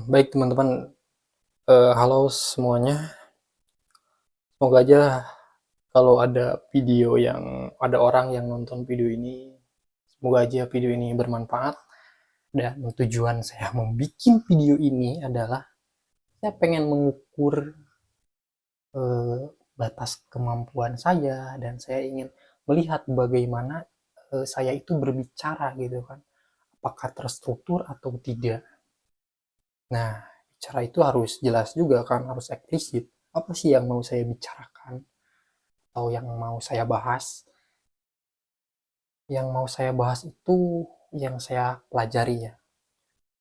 Baik teman-teman, halo semuanya. Semoga aja kalau ada orang yang nonton video ini, semoga aja video ini bermanfaat. Dan tujuan saya membuat video ini adalah saya pengen mengukur eh, batas kemampuan saya dan saya ingin melihat bagaimana saya itu berbicara gitu kan, apakah terstruktur atau tidak. Nah, bicara itu harus jelas juga kan, harus eksplisit. Apa sih yang mau saya bicarakan atau yang mau saya bahas? Yang mau saya bahas itu yang saya pelajari ya.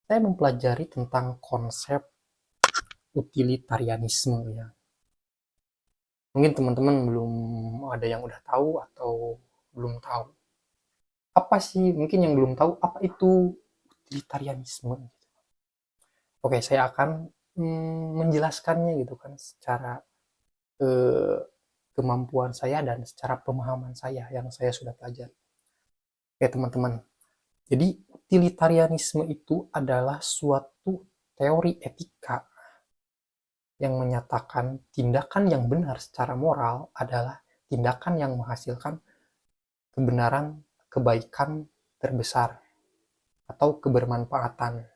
Saya mempelajari tentang konsep utilitarianisme ya. Mungkin teman-teman belum ada yang udah tahu atau belum tahu. Apa sih mungkin yang belum tahu apa itu utilitarianisme? Oke, saya akan menjelaskannya gitu kan secara eh, kemampuan saya dan secara pemahaman saya yang saya sudah pelajari. Oke, teman-teman. Jadi, utilitarianisme itu adalah suatu teori etika yang menyatakan tindakan yang benar secara moral adalah tindakan yang menghasilkan kebenaran, kebaikan terbesar atau kebermanfaatan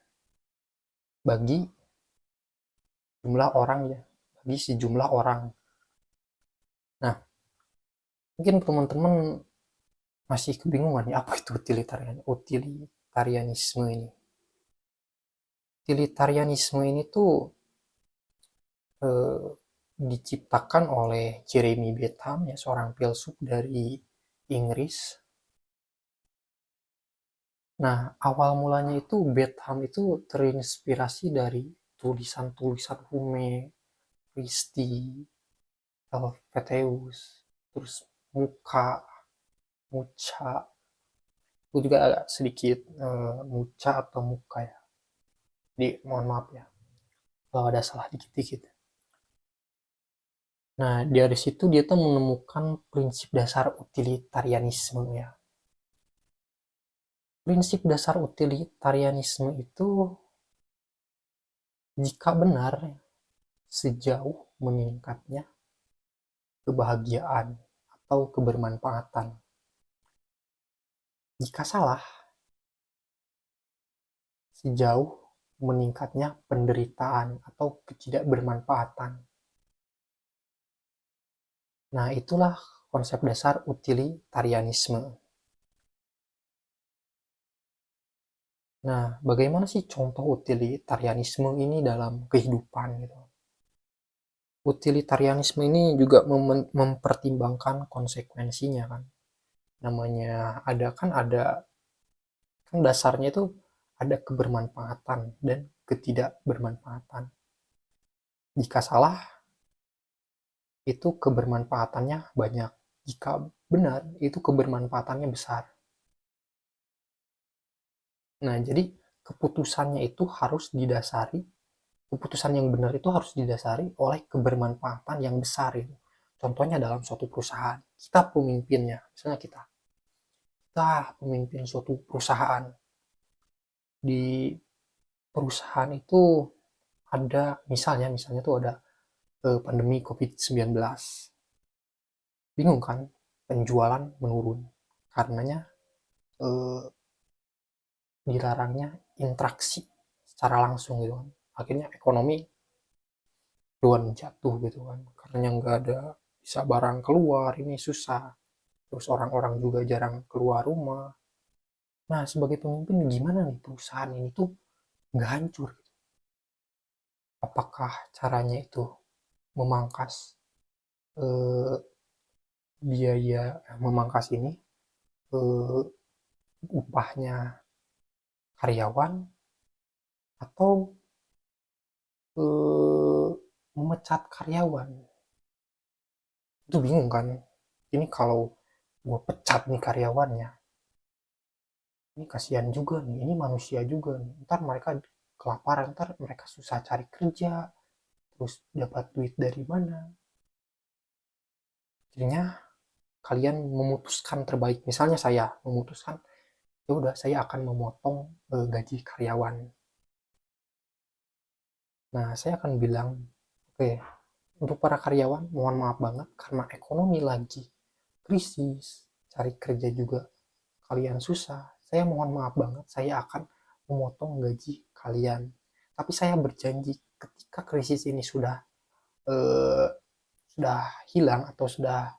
bagi jumlah orang ya, bagi sejumlah orang. Nah, mungkin teman-teman masih kebingungan ya apa itu utilitarianisme ini. Utilitarianisme ini tuh eh, diciptakan oleh Jeremy Bentham ya, seorang filsuf dari Inggris. Nah, awal mulanya itu Bentham itu terinspirasi dari tulisan-tulisan Hume, Christie, Helvetius, terus Mucha, Mucha. Itu juga agak sedikit Mucha atau Muka ya. Jadi mohon maaf ya kalau ada salah dikit-dikit. Nah, dari situ dia tuh menemukan prinsip dasar utilitarianisme ya. Prinsip dasar utilitarianisme itu jika benar sejauh meningkatnya kebahagiaan atau kebermanfaatan. Jika salah, sejauh meningkatnya penderitaan atau ketidakbermanfaatan. Nah, itulah konsep dasar utilitarianisme. Nah, bagaimana sih contoh utilitarianisme ini dalam kehidupan gitu? Utilitarianisme ini juga mempertimbangkan konsekuensinya kan. Namanya kan dasarnya itu ada kebermanfaatan dan ketidakbermanfaatan. Jika salah, itu kebermanfaatannya banyak. Jika benar, itu kebermanfaatannya besar. Nah, jadi keputusannya itu harus didasari, keputusan yang benar itu harus didasari oleh kebermanfaatan yang besar itu. Contohnya dalam suatu perusahaan, kita pemimpinnya, misalnya kita pemimpin suatu perusahaan. Di perusahaan itu misalnya tuh ada pandemi COVID-19. Bingung kan? Penjualan menurun. Karenanya eh, dilarangnya interaksi secara langsung gitu kan. Akhirnya ekonomi doan jatuh gitu kan. Karena nggak ada bisa barang keluar, ini susah. Terus orang-orang juga jarang keluar rumah. Nah, sebagai pemimpin gimana nih perusahaan ini tuh nggak hancur? Apakah caranya itu memangkas eh, biaya memangkas ini eh, upahnya karyawan atau eh, memecat karyawan? Itu bingung kan? Ini kalau gue pecat nih karyawannya, ini kasihan juga nih, ini manusia juga nih. Ntar mereka kelaparan, ntar mereka susah cari kerja, terus dapat duit dari mana? Jadinya kalian memutuskan terbaik. Misalnya saya memutuskan, ya udah saya akan memotong gaji karyawan. Nah, saya akan bilang, oke, untuk para karyawan, mohon maaf banget karena ekonomi lagi krisis, cari kerja juga kalian susah. Saya mohon maaf banget, saya akan memotong gaji kalian. Tapi saya berjanji ketika krisis ini eh, sudah hilang atau sudah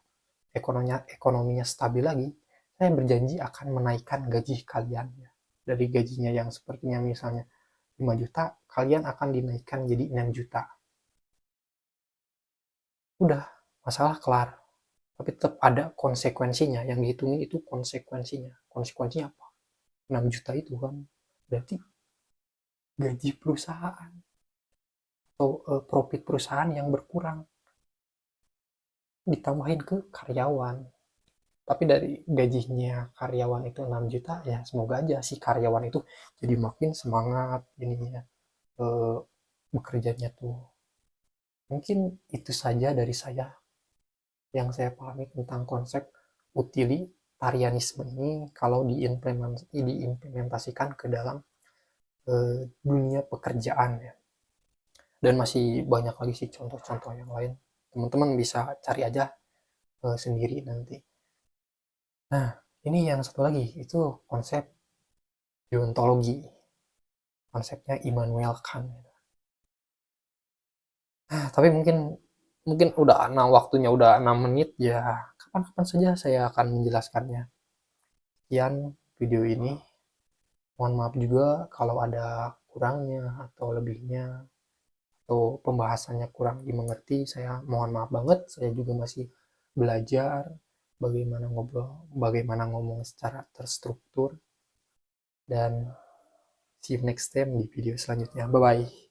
ekonominya stabil lagi, saya berjanji akan menaikkan gaji kalian ya. Dari gajinya yang sepertinya misalnya 5 juta, kalian akan dinaikkan jadi 6 juta. Udah, masalah kelar. Tapi tetap ada konsekuensinya, yang dihitungin itu konsekuensinya. Konsekuensinya apa? 6 juta itu kan berarti gaji perusahaan atau profit perusahaan yang berkurang ditambahin ke karyawan. Tapi dari gajinya karyawan itu 6 juta, ya semoga aja si karyawan itu jadi makin semangat ininya, eh, bekerjanya tuh. Mungkin itu saja dari saya yang saya pahami tentang konsep utilitarianisme ini kalau diimplementasikan ke dalam dunia pekerjaan ya. Dan masih banyak lagi sih contoh-contoh yang lain. Teman-teman bisa cari aja sendiri nanti. Nah, ini yang satu lagi, itu konsep deontologi. Konsepnya Immanuel Kant. Nah, tapi mungkin mungkin udah waktunya udah 6 menit ya. Kapan-kapan saja saya akan menjelaskannya. Sekian video ini. Mohon maaf juga kalau ada kurangnya atau lebihnya atau pembahasannya kurang dimengerti. Saya mohon maaf banget. Saya juga masih belajar bagaimana ngobrol, bagaimana ngomong secara terstruktur. Dan see you next time di video selanjutnya. Bye bye.